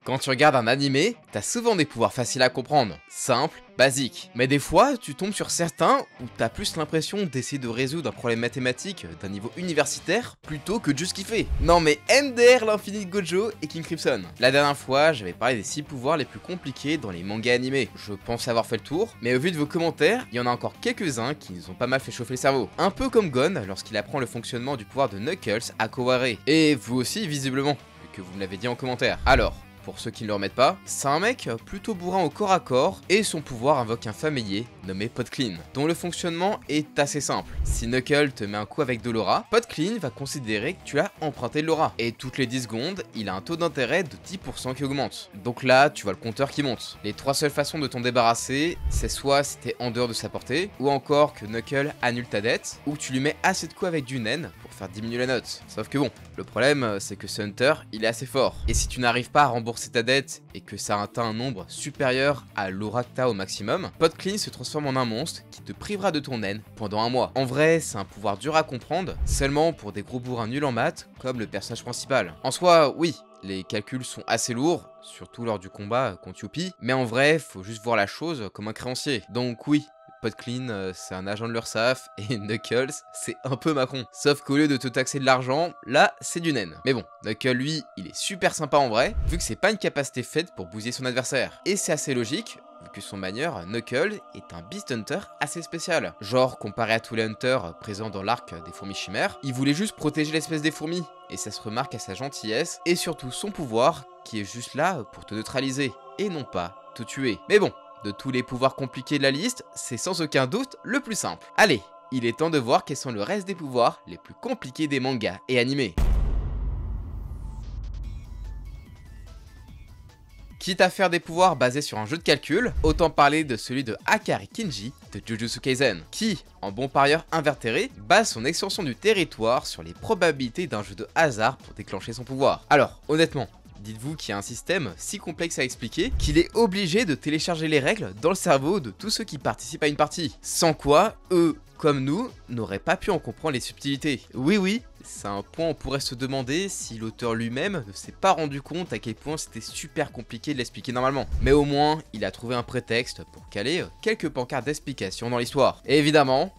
Quand tu regardes un animé, t'as souvent des pouvoirs faciles à comprendre, simples, basiques. Mais des fois, tu tombes sur certains où t'as plus l'impression d'essayer de résoudre un problème mathématique d'un niveau universitaire plutôt que de juste kiffer. Non mais MDR l'infini de Gojo et King Crimson. La dernière fois, j'avais parlé des 6 pouvoirs les plus compliqués dans les mangas animés. Je pense avoir fait le tour, mais au vu de vos commentaires, il y en a encore quelques-uns qui nous ont pas mal fait chauffer le cerveau. Un peu comme Gon lorsqu'il apprend le fonctionnement du pouvoir de Knuckles à Kaware. Et vous aussi visiblement, vu que vous me l'avez dit en commentaire. Alors, pour ceux qui ne le remettent pas, c'est un mec plutôt bourrin au corps à corps et son pouvoir invoque un familier nommé Pot Clean, dont le fonctionnement est assez simple. Si Knuckles te met un coup avec de l'aura, Pot Clean va considérer que tu as emprunté de l'aura. Et toutes les 10 secondes, il a un taux d'intérêt de 10% qui augmente. Donc là, tu vois le compteur qui monte. Les 3 seules façons de t'en débarrasser, c'est soit si t'es en dehors de sa portée, ou encore que Knuckles annule ta dette, ou tu lui mets assez de coups avec du nen pour faire diminuer la note. Sauf que bon, le problème c'est que ce Hunter, il est assez fort. Et si tu n'arrives pas à rembourser ta dette et que ça atteint un nombre supérieur à l'aura que t'as au maximum, Pot Clean se transforme en un monstre qui te privera de ton naine pendant un mois. En vrai, c'est un pouvoir dur à comprendre, seulement pour des gros bourrins nuls en maths comme le personnage principal. En soi, oui, les calculs sont assez lourds, surtout lors du combat contre Youpi, mais en vrai, faut juste voir la chose comme un créancier. Donc oui, Pot Clean, c'est un agent de l'URSSAF, et Knuckles, c'est un peu Macron. Sauf qu'au lieu de te taxer de l'argent, là, c'est du naine. Mais bon, Knuckles, lui, il est super sympa en vrai, vu que c'est pas une capacité faite pour bousiller son adversaire. Et c'est assez logique, vu que son manieur, Knuckles, est un Beast Hunter assez spécial. Genre, comparé à tous les Hunters présents dans l'arc des fourmis chimères, il voulait juste protéger l'espèce des fourmis, et ça se remarque à sa gentillesse, et surtout son pouvoir, qui est juste là pour te neutraliser, et non pas te tuer. Mais bon, de tous les pouvoirs compliqués de la liste, c'est sans aucun doute le plus simple. Allez, il est temps de voir quels sont le reste des pouvoirs les plus compliqués des mangas et animés. Quitte à faire des pouvoirs basés sur un jeu de calcul, autant parler de celui de Akari Kinji de Jujutsu Kaisen, qui, en bon parieur invertéré, base son extension du territoire sur les probabilités d'un jeu de hasard pour déclencher son pouvoir. Alors, honnêtement, dites-vous qu'il y a un système si complexe à expliquer qu'il est obligé de télécharger les règles dans le cerveau de tous ceux qui participent à une partie. Sans quoi, eux, comme nous, n'auraient pas pu en comprendre les subtilités. Oui, c'est un point où on pourrait se demander si l'auteur lui-même ne s'est pas rendu compte à quel point c'était super compliqué de l'expliquer normalement. Mais au moins, il a trouvé un prétexte pour caler quelques pancartes d'explication dans l'histoire. Et évidemment,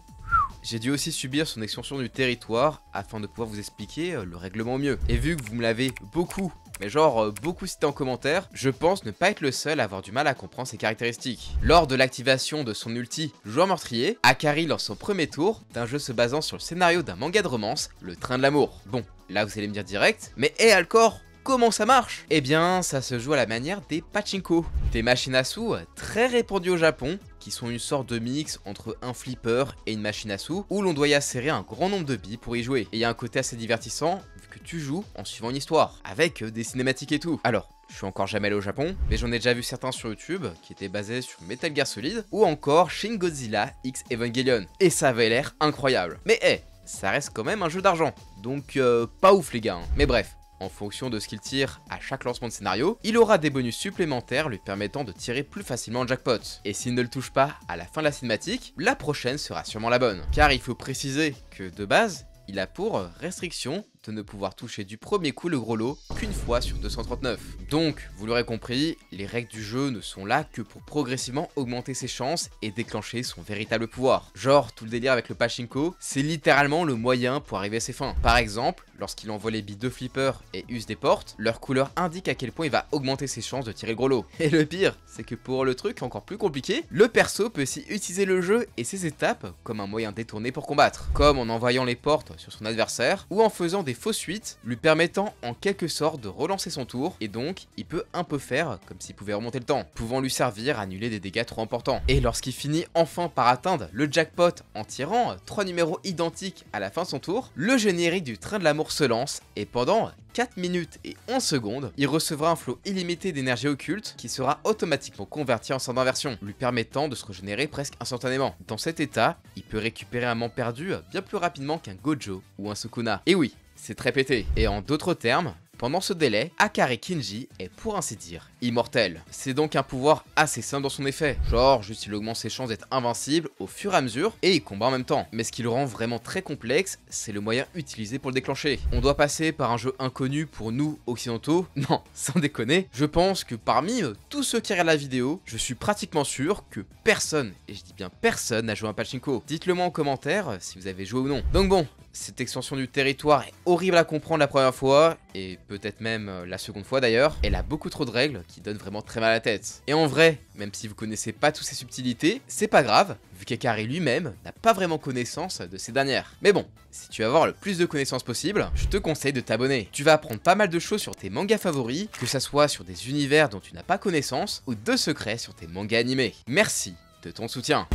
j'ai dû aussi subir son extension du territoire afin de pouvoir vous expliquer le règlement au mieux. Et vu que vous me l'avez beaucoup, mais genre beaucoup cité en commentaire, je pense ne pas être le seul à avoir du mal à comprendre ses caractéristiques. Lors de l'activation de son ulti joueur meurtrier, Akari lance son premier tour d'un jeu se basant sur le scénario d'un manga de romance, Le Train de l'amour. Bon, là vous allez me dire direct, mais Alcor, comment ça marche? Eh bien, ça se joue à la manière des pachinko, des machines à sous très répandues au Japon, qui sont une sorte de mix entre un flipper et une machine à sous, où l'on doit y insérer un grand nombre de billes pour y jouer. Et il y a un côté assez divertissant, vu que tu joues en suivant une histoire, avec des cinématiques et tout. Alors, je suis encore jamais allé au Japon, mais j'en ai déjà vu certains sur YouTube, qui étaient basés sur Metal Gear Solid, ou encore Shin Godzilla X Evangelion. Et ça avait l'air incroyable. Mais ça reste quand même un jeu d'argent, donc pas ouf les gars, hein. Mais bref. En fonction de ce qu'il tire à chaque lancement de scénario, il aura des bonus supplémentaires lui permettant de tirer plus facilement le jackpot. Et s'il ne le touche pas à la fin de la cinématique, la prochaine sera sûrement la bonne. Car il faut préciser que de base, il a pour restriction de ne pouvoir toucher du premier coup le gros lot qu'une fois sur 239. Donc, vous l'aurez compris, les règles du jeu ne sont là que pour progressivement augmenter ses chances et déclencher son véritable pouvoir. Genre, tout le délire avec le pachinko, c'est littéralement le moyen pour arriver à ses fins. Par exemple, lorsqu'il envoie les billes de flipper et use des portes, leur couleur indique à quel point il va augmenter ses chances de tirer le gros lot. Et le pire, c'est que pour le truc encore plus compliqué, le perso peut aussi utiliser le jeu et ses étapes comme un moyen détourné pour combattre. Comme en envoyant les portes sur son adversaire, ou en faisant des fausses suites, lui permettant en quelque sorte de relancer son tour, et donc il peut un peu faire comme s'il pouvait remonter le temps, pouvant lui servir à annuler des dégâts trop importants. Et lorsqu'il finit enfin par atteindre le jackpot en tirant 3 numéros identiques à la fin de son tour, le générique du Train de l'amour se lance, et pendant 4 minutes et 11 secondes, il recevra un flot illimité d'énergie occulte qui sera automatiquement converti en sang d'inversion, lui permettant de se régénérer presque instantanément. Dans cet état, il peut récupérer un membre perdu bien plus rapidement qu'un Gojo ou un Sukuna. Et oui, c'est très pété. Et en d'autres termes, Pendant ce délai, Akari Kinji est pour ainsi dire immortel. C'est donc un pouvoir assez simple dans son effet, genre juste il augmente ses chances d'être invincible au fur et à mesure et il combat en même temps. Mais ce qui le rend vraiment très complexe, c'est le moyen utilisé pour le déclencher. On doit passer par un jeu inconnu pour nous occidentaux, non, sans déconner. Je pense que parmi tous ceux qui regardent la vidéo, je suis pratiquement sûr que personne, et je dis bien personne, n'a joué à un pachinko. Dites-le moi en commentaire si vous avez joué ou non. Donc bon, cette extension du territoire est horrible à comprendre la première fois, et peut-être même la seconde fois d'ailleurs. Elle a beaucoup trop de règles qui donnent vraiment très mal à la tête. Et en vrai, même si vous connaissez pas toutes ces subtilités, c'est pas grave, vu qu'Akari lui-même n'a pas vraiment connaissance de ces dernières. Mais bon, si tu veux avoir le plus de connaissances possible, je te conseille de t'abonner. Tu vas apprendre pas mal de choses sur tes mangas favoris, que ça soit sur des univers dont tu n'as pas connaissance, ou de secrets sur tes mangas animés. Merci de ton soutien.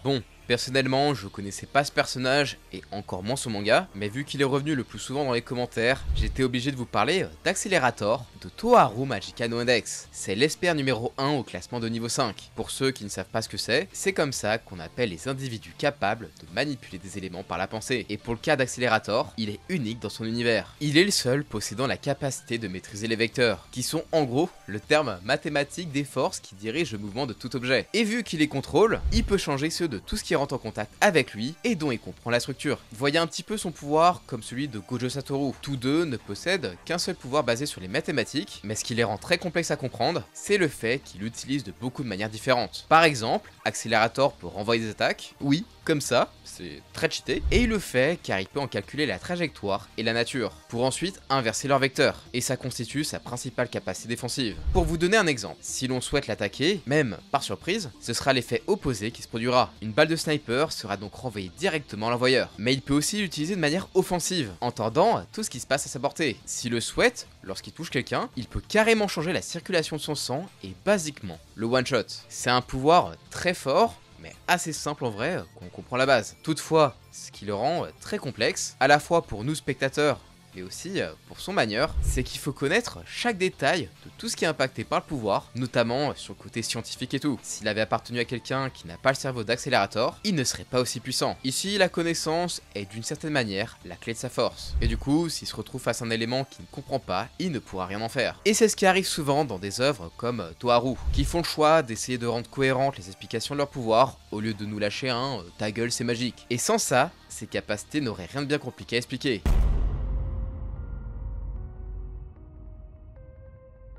Bon, personnellement, je connaissais pas ce personnage et encore moins son manga, mais vu qu'il est revenu le plus souvent dans les commentaires, j'étais obligé de vous parler d'Accelerator de Toharu Magica no Index. C'est l'espère numéro 1 au classement de niveau 5. Pour ceux qui ne savent pas ce que c'est comme ça qu'on appelle les individus capables de manipuler des éléments par la pensée. Et pour le cas d'Accelerator, il est unique dans son univers. Il est le seul possédant la capacité de maîtriser les vecteurs, qui sont en gros le terme mathématique des forces qui dirigent le mouvement de tout objet. Et vu qu'il les contrôle, il peut changer ceux de tout ce qui rentre en contact avec lui et dont il comprend la structure. Voyez un petit peu son pouvoir comme celui de Gojo Satoru. Tous deux ne possèdent qu'un seul pouvoir basé sur les mathématiques, mais ce qui les rend très complexes à comprendre, c'est le fait qu'il l'utilise de beaucoup de manières différentes. Par exemple, Accelerator peut renvoyer des attaques, oui, comme ça, c'est très cheaté, et il le fait car il peut en calculer la trajectoire et la nature, pour ensuite inverser leur vecteur, et ça constitue sa principale capacité défensive. Pour vous donner un exemple, si l'on souhaite l'attaquer, même par surprise, ce sera l'effet opposé qui se produira. Une balle de sniper sera donc renvoyée directement à l'envoyeur, mais il peut aussi l'utiliser de manière offensive, en tordant tout ce qui se passe à sa portée. S'il le souhaite, lorsqu'il touche quelqu'un, il peut carrément changer la circulation de son sang et basiquement le one-shot. C'est un pouvoir très fort, mais assez simple en vrai, qu'on comprend la base. Toutefois, ce qui le rend très complexe, à la fois pour nous spectateurs, mais aussi pour son manieur, c'est qu'il faut connaître chaque détail de tout ce qui est impacté par le pouvoir, notamment sur le côté scientifique et tout. S'il avait appartenu à quelqu'un qui n'a pas le cerveau d'Accelerator, il ne serait pas aussi puissant. Ici, la connaissance est d'une certaine manière la clé de sa force. Et du coup, s'il se retrouve face à un élément qu'il ne comprend pas, il ne pourra rien en faire. Et c'est ce qui arrive souvent dans des œuvres comme Toharu, qui font le choix d'essayer de rendre cohérentes les explications de leur pouvoir, au lieu de nous lâcher un ta gueule c'est magique. Et sans ça, ses capacités n'auraient rien de bien compliqué à expliquer.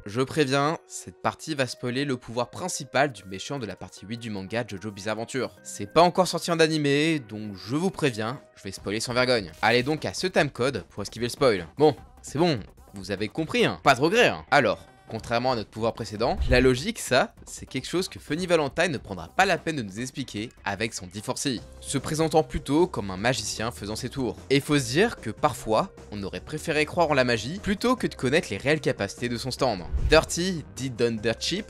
Je préviens, cette partie va spoiler le pouvoir principal du méchant de la partie 8 du manga Jojo Bizarre Adventure. C'est pas encore sorti en animé, donc je vous préviens, je vais spoiler sans vergogne. Allez donc à ce timecode pour esquiver le spoil. Bon, c'est bon, vous avez compris, hein, pas de regret, hein. Alors, contrairement à notre pouvoir précédent, la logique, ça, c'est quelque chose que Funny Valentine ne prendra pas la peine de nous expliquer avec son D4C, se présentant plutôt comme un magicien faisant ses tours. Et il faut se dire que parfois, on aurait préféré croire en la magie plutôt que de connaître les réelles capacités de son stand. Dirty, did done dirt cheap,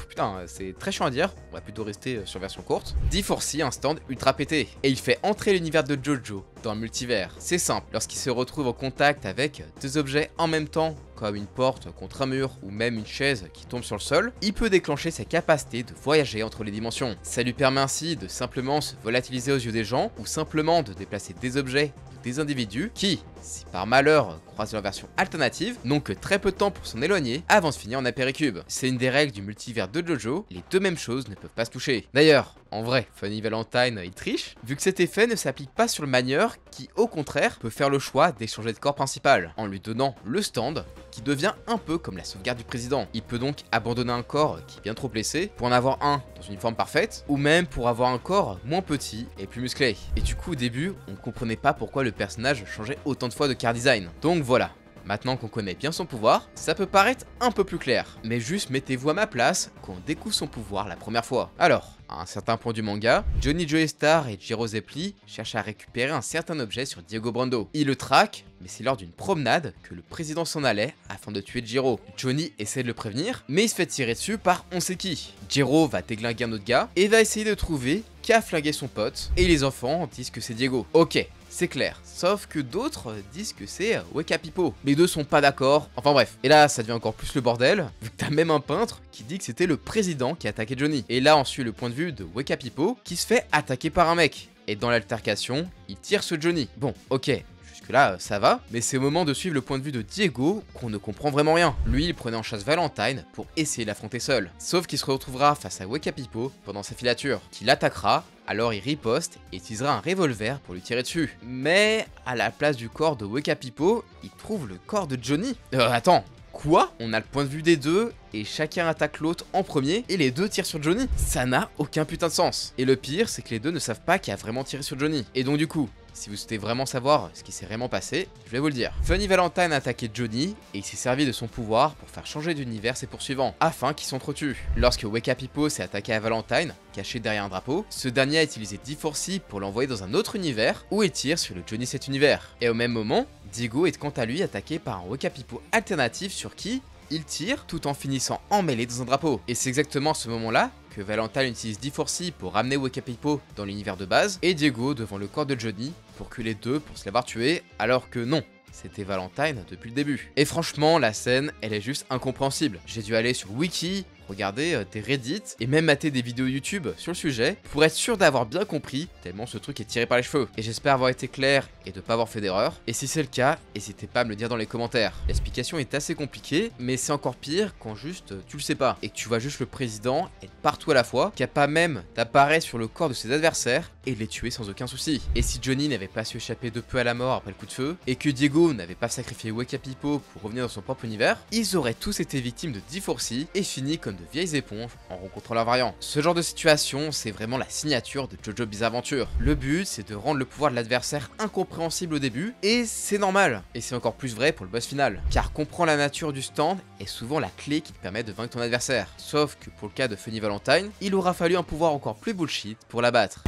putain, c'est très chiant à dire, on va plutôt rester sur version courte. D4C, un stand ultra pété, et il fait entrer l'univers de Jojo dans le multivers. C'est simple, lorsqu'il se retrouve en contact avec deux objets en même temps, comme une porte contre un mur ou même une chaise qui tombe sur le sol, il peut déclencher sa capacité de voyager entre les dimensions. Ça lui permet ainsi de simplement se volatiliser aux yeux des gens ou simplement de déplacer des objets ou des individus qui, si par malheur croisent leur version alternative, n'ont que très peu de temps pour s'en éloigner avant de finir en apéricube. C'est une des règles du multivers de Jojo, les deux mêmes choses ne peuvent pas se toucher. D'ailleurs, en vrai, Funny Valentine il triche, vu que cet effet ne s'applique pas sur le manieur qui, au contraire, peut faire le choix d'échanger de corps principal, en lui donnant le stand, qui devient un peu comme la sauvegarde du président. Il peut donc abandonner un corps qui est bien trop blessé, pour en avoir un dans une forme parfaite, ou même pour avoir un corps moins petit et plus musclé. Et du coup, au début, on ne comprenait pas pourquoi le personnage changeait autant de fois de car design. Donc voilà. Maintenant qu'on connaît bien son pouvoir, ça peut paraître un peu plus clair, mais juste mettez-vous à ma place quand on découvre son pouvoir la première fois. Alors, à un certain point du manga, Johnny Joestar et Jiro Zeppeli cherchent à récupérer un certain objet sur Diego Brando. Ils le traquent, mais c'est lors d'une promenade que le président s'en allait afin de tuer Jiro. Johnny essaie de le prévenir, mais il se fait tirer dessus par on sait qui. Jiro va déglinguer un autre gars et va essayer de trouver qui a flingué son pote, et les enfants disent que c'est Diego. Ok, c'est clair, sauf que d'autres disent que c'est Weka Pipo. Les deux sont pas d'accord, enfin bref. Et là, ça devient encore plus le bordel, vu que t'as même un peintre qui dit que c'était le président qui a attaqué Johnny. Et là, on suit le point de vue de Weka Pipo, qui se fait attaquer par un mec. et dans l'altercation, il tire sur Johnny. Bon, ok. Là, ça va, mais c'est au moment de suivre le point de vue de Diego qu'on ne comprend vraiment rien. Lui, il prenait en chasse Valentine pour essayer de l'affronter seul. Sauf qu'il se retrouvera face à Weka Pipo pendant sa filature, qui l'attaquera, alors il riposte et utilisera un revolver pour lui tirer dessus. Mais à la place du corps de Weka Pipo, il trouve le corps de Johnny. Attends, quoi? On a le point de vue des deux et chacun attaque l'autre en premier et les deux tirent sur Johnny? Ça n'a aucun putain de sens. Et le pire, c'est que les deux ne savent pas qui a vraiment tiré sur Johnny. Et donc du coup, si vous souhaitez vraiment savoir ce qui s'est vraiment passé, je vais vous le dire. Funny Valentine a attaqué Johnny et il s'est servi de son pouvoir pour faire changer d'univers ses poursuivants, afin qu'ils s'entretuent. Lorsque Weka Pipo s'est attaqué à Valentine, caché derrière un drapeau, ce dernier a utilisé D4C pour l'envoyer dans un autre univers où il tire sur le Johnny cet univers. Et au même moment, Diego est quant à lui attaqué par un Weka Pipo alternatif sur qui il tire tout en finissant emmêlé dans un drapeau. Et c'est exactement à ce moment-là que Valentine utilise D4C pour ramener Weka Pipo dans l'univers de base et Diego devant le corps de Johnny pour que les deux puissent l'avoir tué, alors que non, c'était Valentine depuis le début. Et franchement, la scène, elle est juste incompréhensible. J'ai dû aller sur Wiki, regarder des Reddit et même mater des vidéos YouTube sur le sujet pour être sûr d'avoir bien compris, tellement ce truc est tiré par les cheveux. Et j'espère avoir été clair et de pas avoir fait d'erreur. Et si c'est le cas, n'hésitez pas à me le dire dans les commentaires. L'explication est assez compliquée, mais c'est encore pire quand juste tu le sais pas et que tu vois juste le président être partout à la fois, capable même d'apparaître sur le corps de ses adversaires et de les tuer sans aucun souci. Et si Johnny n'avait pas su échapper de peu à la mort après le coup de feu, et que Diego n'avait pas sacrifié Weka Pipo pour revenir dans son propre univers, ils auraient tous été victimes de D4C et fini comme de vieilles éponges en rencontrant leur variant. Ce genre de situation, c'est vraiment la signature de JoJo Bizarre Adventure. Le but, c'est de rendre le pouvoir de l'adversaire incompréhensible au début, et c'est normal. Et c'est encore plus vrai pour le boss final, car comprendre la nature du stand est souvent la clé qui te permet de vaincre ton adversaire. Sauf que pour le cas de Funny Valentine, il aura fallu un pouvoir encore plus bullshit pour l'abattre.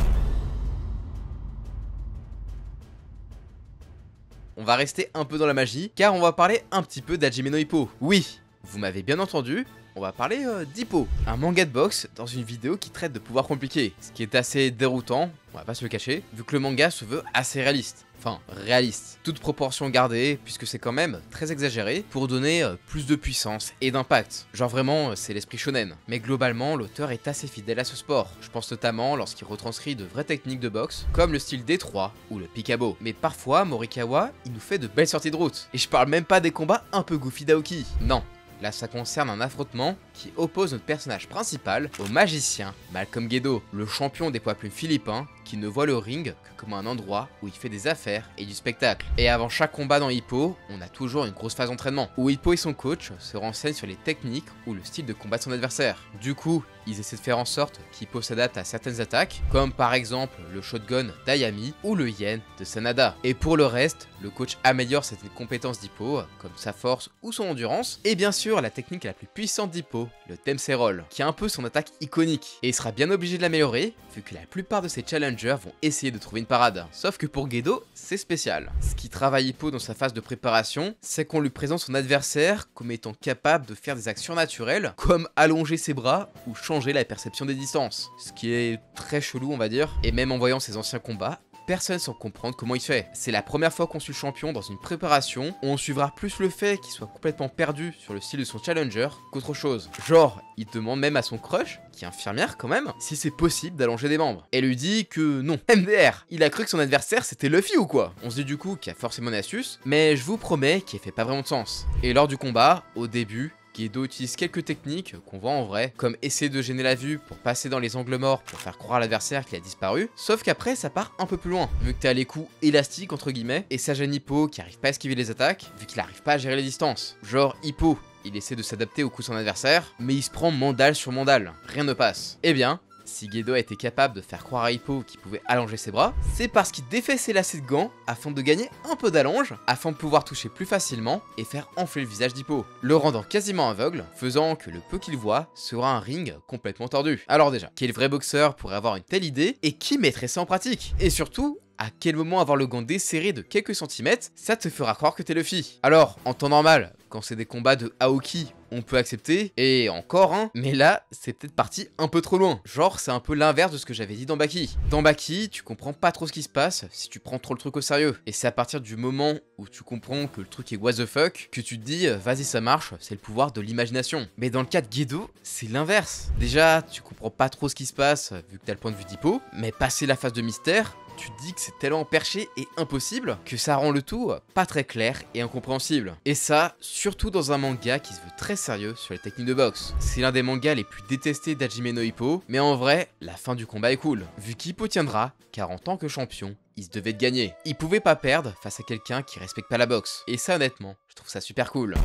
On va rester un peu dans la magie, car on va parler un petit peu d'Hajime no Ippo. Oui, vous m'avez bien entendu, on va parler d'Hippo, un manga de boxe dans une vidéo qui traite de pouvoirs compliqués, ce qui est assez déroutant, on va pas se le cacher, vu que le manga se veut assez réaliste. Enfin, réaliste. Toute proportion gardée, puisque c'est quand même très exagéré, pour donner plus de puissance et d'impact. Genre vraiment, c'est l'esprit shonen. Mais globalement, l'auteur est assez fidèle à ce sport. Je pense notamment lorsqu'il retranscrit de vraies techniques de boxe, comme le style D3 ou le Pikabo. Mais parfois, Morikawa, il nous fait de belles sorties de route. Et je parle même pas des combats un peu goofy d'Aoki. Non. Là, ça concerne un affrontement qui oppose notre personnage principal au magicien Malcolm Gedo, le champion des poids plumes philippins qui ne voit le ring que comme un endroit où il fait des affaires et du spectacle. Et avant chaque combat dans Hippo, on a toujours une grosse phase d'entraînement, où Hippo et son coach se renseignent sur les techniques ou le style de combat de son adversaire. Du coup, ils essaient de faire en sorte qu'Hippo s'adapte à certaines attaques, comme par exemple le shotgun d'Ayami ou le yen de Sanada. Et pour le reste, le coach améliore certaines compétences d'Hippo, comme sa force ou son endurance, et bien sûr la technique la plus puissante d'Hippo, le Tensei Roll, qui est un peu son attaque iconique. Et il sera bien obligé de l'améliorer, vu que la plupart de ses challengers vont essayer de trouver une parade. Sauf que pour Gedo, c'est spécial. Ce qui travaille Hippo dans sa phase de préparation, c'est qu'on lui présente son adversaire comme étant capable de faire des actions naturelles, comme allonger ses bras ou changer la perception des distances. Ce qui est très chelou on va dire, et même en voyant ses anciens combats, personne sans comprendre comment il fait. C'est la première fois qu'on suit le champion dans une préparation, où on suivra plus le fait qu'il soit complètement perdu sur le style de son challenger qu'autre chose. Genre, il demande même à son crush, qui est infirmière quand même, si c'est possible d'allonger des membres. Elle lui dit que non. MDR, il a cru que son adversaire c'était Luffy ou quoi? On se dit du coup qu'il y a forcément une astuce, mais je vous promets qu'il fait pas vraiment de sens. Et lors du combat, au début, Gedo utilise quelques techniques qu'on voit en vrai, comme essayer de gêner la vue pour passer dans les angles morts pour faire croire à l'adversaire qu'il a disparu, sauf qu'après ça part un peu plus loin, vu que t'as les coups élastiques entre guillemets, et ça gêne Hippo qui arrive pas à esquiver les attaques, vu qu'il arrive pas à gérer les distances. Genre Hippo, il essaie de s'adapter aux coups de son adversaire, mais il se prend mandale sur mandale, rien ne passe. Eh bien, si Gedo a été capable de faire croire à Hippo qu'il pouvait allonger ses bras, c'est parce qu'il défait ses lacets de gants afin de gagner un peu d'allonge, afin de pouvoir toucher plus facilement et faire enfler le visage d'Hippo, le rendant quasiment aveugle, faisant que le peu qu'il voit sera un ring complètement tordu. Alors déjà, quel vrai boxeur pourrait avoir une telle idée et qui mettrait ça en pratique? Et surtout, à quel moment avoir le gant desserré de quelques centimètres, ça te fera croire que t'es Luffy? Alors, en temps normal, quand c'est des combats de Aoki on peut accepter, et encore hein, mais là, c'est peut-être parti un peu trop loin. Genre, c'est un peu l'inverse de ce que j'avais dit dans Baki. Dans Baki, tu comprends pas trop ce qui se passe si tu prends trop le truc au sérieux. Et c'est à partir du moment où tu comprends que le truc est what the fuck, que tu te dis, vas-y ça marche, c'est le pouvoir de l'imagination. Mais dans le cas de Gedo, c'est l'inverse. Déjà, tu comprends pas trop ce qui se passe, vu que t'as le point de vue d'Hippo, mais passer la phase de mystère, tu te dis que c'est tellement perché et impossible que ça rend le tout pas très clair et incompréhensible. Et ça, surtout dans un manga qui se veut très sérieux sur les techniques de boxe. C'est l'un des mangas les plus détestés d'Hajime no Ippo, mais en vrai, la fin du combat est cool, vu qu'Hippo tiendra, car en tant que champion, il se devait de gagner. Il pouvait pas perdre face à quelqu'un qui respecte pas la boxe. Et ça honnêtement, je trouve ça super cool.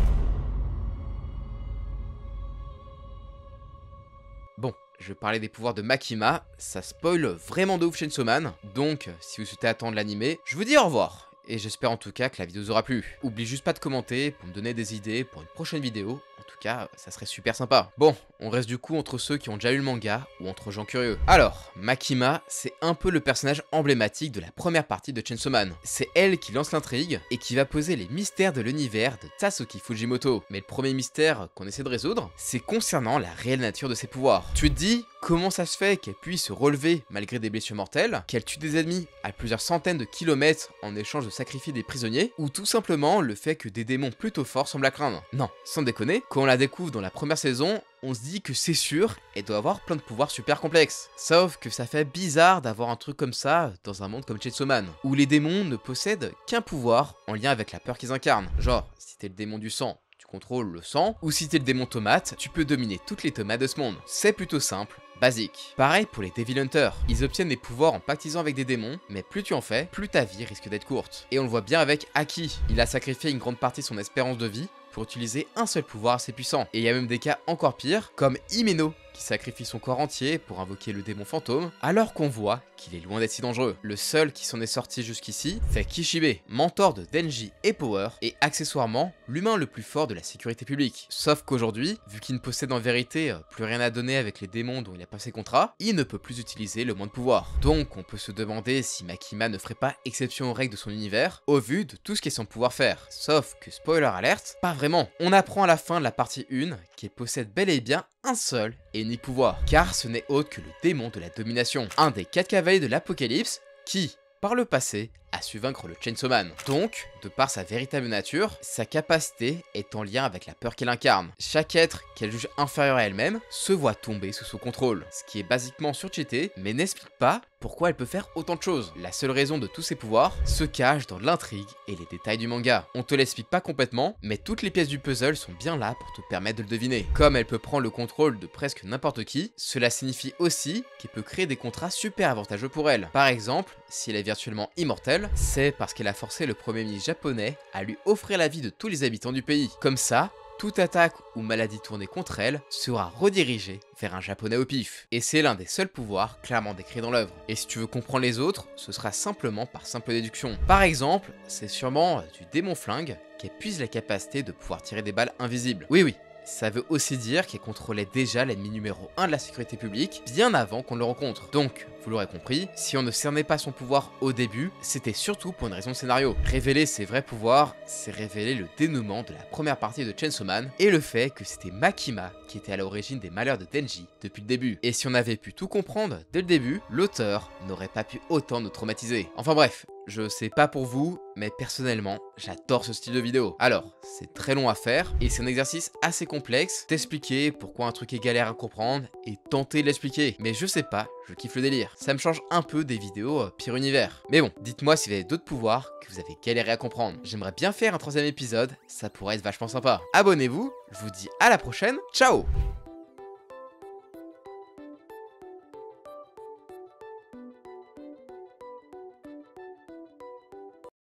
Bon, je vais parler des pouvoirs de Makima, ça spoil vraiment de ouf Chainsaw Man, donc si vous souhaitez attendre l'animé, je vous dis au revoir. Et j'espère en tout cas que la vidéo vous aura plu. Oublie juste pas de commenter pour me donner des idées pour une prochaine vidéo, en tout cas ça serait super sympa. Bon, on reste du coup entre ceux qui ont déjà lu le manga ou entre gens curieux. Alors, Makima, c'est un peu le personnage emblématique de la première partie de Chainsaw Man. C'est elle qui lance l'intrigue et qui va poser les mystères de l'univers de Tatsuki Fujimoto. Mais le premier mystère qu'on essaie de résoudre, c'est concernant la réelle nature de ses pouvoirs. Tu te dis, comment ça se fait qu'elle puisse se relever malgré des blessures mortelles, qu'elle tue des ennemis à plusieurs centaines de kilomètres en échange de sacrifier des prisonniers, ou tout simplement le fait que des démons plutôt forts semblent la craindre. Non, sans déconner, quand on la découvre dans la première saison, on se dit que c'est sûr, elle doit avoir plein de pouvoirs super complexes. Sauf que ça fait bizarre d'avoir un truc comme ça dans un monde comme Chainsaw Man, où les démons ne possèdent qu'un pouvoir en lien avec la peur qu'ils incarnent. Genre, si t'es le démon du sang, tu contrôles le sang, ou si t'es le démon tomate, tu peux dominer toutes les tomates de ce monde. C'est plutôt simple, basique. Pareil pour les Devil Hunters, ils obtiennent des pouvoirs en pactisant avec des démons, mais plus tu en fais, plus ta vie risque d'être courte. Et on le voit bien avec Aki, il a sacrifié une grande partie de son espérance de vie pour utiliser un seul pouvoir assez puissant. Et il y a même des cas encore pires, comme Himeno, qui sacrifie son corps entier pour invoquer le démon fantôme, alors qu'on voit qu'il est loin d'être si dangereux. Le seul qui s'en est sorti jusqu'ici, c'est Kishibe, mentor de Denji et Power, et accessoirement l'humain le plus fort de la sécurité publique. Sauf qu'aujourd'hui, vu qu'il ne possède en vérité plus rien à donner avec les démons dont il a passé contrat, il ne peut plus utiliser le moins de pouvoir. Donc on peut se demander si Makima ne ferait pas exception aux règles de son univers, au vu de tout ce qu'est son pouvoir faire. Sauf que, spoiler alert, pas vraiment. On apprend à la fin de la partie 1 qu'il possède bel et bien un seul et unique pouvoir, car ce n'est autre que le démon de la domination, un des 4 cavaliers de l'Apocalypse qui, par le passé, a su vaincre le Chainsaw Man. Donc, de par sa véritable nature, sa capacité est en lien avec la peur qu'elle incarne. Chaque être qu'elle juge inférieur à elle-même se voit tomber sous son contrôle, ce qui est basiquement surcheaté, mais n'explique pas pourquoi elle peut faire autant de choses. La seule raison de tous ses pouvoirs se cache dans l'intrigue et les détails du manga. On te l'explique pas complètement, mais toutes les pièces du puzzle sont bien là pour te permettre de le deviner. Comme elle peut prendre le contrôle de presque n'importe qui, cela signifie aussi qu'elle peut créer des contrats super avantageux pour elle. Par exemple, si elle est virtuellement immortelle, c'est parce qu'elle a forcé le premier ministre japonais à lui offrir la vie de tous les habitants du pays. Comme ça, toute attaque ou maladie tournée contre elle sera redirigée vers un japonais au pif. Et c'est l'un des seuls pouvoirs clairement décrits dans l'œuvre. Et si tu veux comprendre les autres, ce sera simplement par simple déduction. Par exemple, c'est sûrement du démon flingue qui épuise la capacité de pouvoir tirer des balles invisibles. Oui, ça veut aussi dire qu'elle contrôlait déjà l'ennemi numéro 1 de la sécurité publique bien avant qu'on le rencontre. Donc, vous l'aurez compris, si on ne cernait pas son pouvoir au début, c'était surtout pour une raison de scénario. Révéler ses vrais pouvoirs, c'est révéler le dénouement de la première partie de Chainsaw Man et le fait que c'était Makima qui était à l'origine des malheurs de Denji depuis le début. Et si on avait pu tout comprendre dès le début, l'auteur n'aurait pas pu autant nous traumatiser. Enfin bref, je sais pas pour vous, mais personnellement, j'adore ce style de vidéo. Alors, c'est très long à faire, et c'est un exercice assez complexe d'expliquer pourquoi un truc est galère à comprendre, et tenter de l'expliquer. Mais je sais pas, je kiffe le délire. Ça me change un peu des vidéos pire univers. Mais bon, dites-moi si vous avez d'autres pouvoirs que vous avez galéré à comprendre. J'aimerais bien faire un 3e épisode, ça pourrait être vachement sympa. Abonnez-vous, je vous dis à la prochaine, ciao!